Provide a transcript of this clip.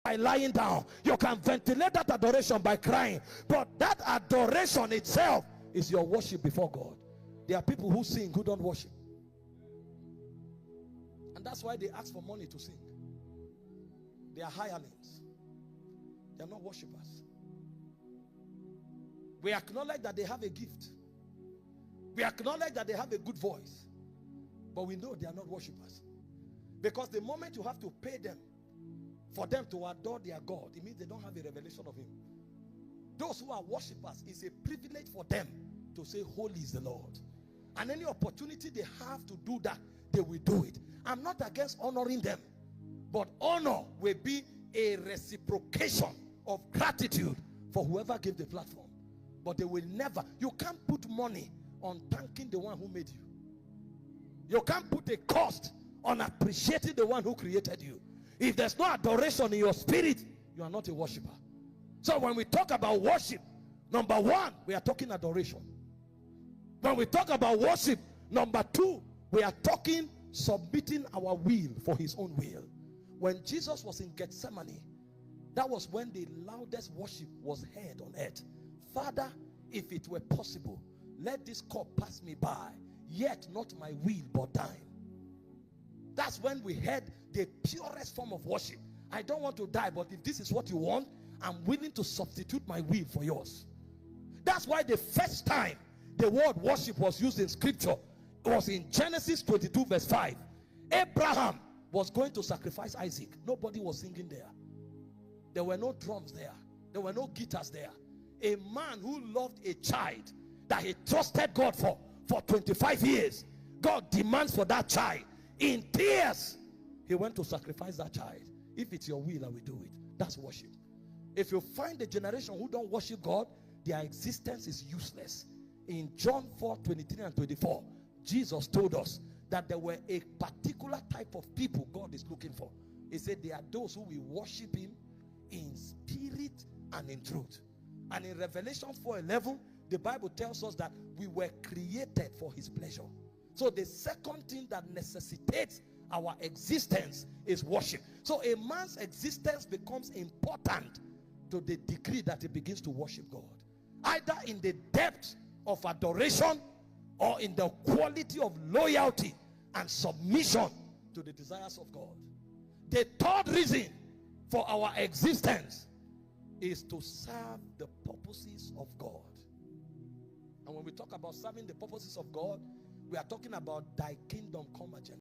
by lying down. You can ventilate that adoration by crying. But that adoration itself is your worship before God. There are people who sing who don't worship. And that's why they ask for money to sing. They are hirelings. They are not worshipers. We acknowledge that they have a gift. We acknowledge that they have a good voice. But we know they are not worshipers. Because the moment you have to pay them for them to adore their God, it means they don't have a revelation of him. Those who are worshipers, it's a privilege for them to say, holy is the Lord. And any opportunity they have to do that, they will do it. I'm not against honoring them, but honor will be a reciprocation of gratitude for whoever gave the platform. But they will never, you can't put money on thanking the one who made you. You can't put a cost on appreciating the one who created you. If there's no adoration in your spirit, you are not a worshiper. So when we talk about worship, number one, we are talking adoration. When we talk about worship, number two, we are talking submitting our will for his own will. When Jesus was in Gethsemane, that was when the loudest worship was heard on earth. Father, if it were possible, let this cup pass me by, yet not my will but thine. That's when we heard the purest form of worship. I don't want to die, but if this is what you want, I'm willing to substitute my will for yours. That's why the first time the word worship was used in scripture, it was in Genesis 22 verse 5. Abraham was going to sacrifice Isaac. Nobody was singing there. There were no drums there. There were no guitars there. A man who loved a child that he trusted God for 25 years. God demands for that child. In tears, he went to sacrifice that child. If it's your will, I will do it. That's worship. If you find a generation who don't worship God, their existence is useless. In John 4:23 and 24, Jesus told us that there were a particular type of people God is looking for. He said they are those who will worship him in spirit and in truth. And in Revelation 4:11, the Bible tells us that we were created for his pleasure. So the second thing that necessitates our existence is worship. So a man's existence becomes important to the degree that he begins to worship God, either in the depth of adoration or in the quality of loyalty and submission to the desires of God. The third reason for our existence is to serve the purposes of God. And when we talk about serving the purposes of God, we are talking about thy kingdom come agenda.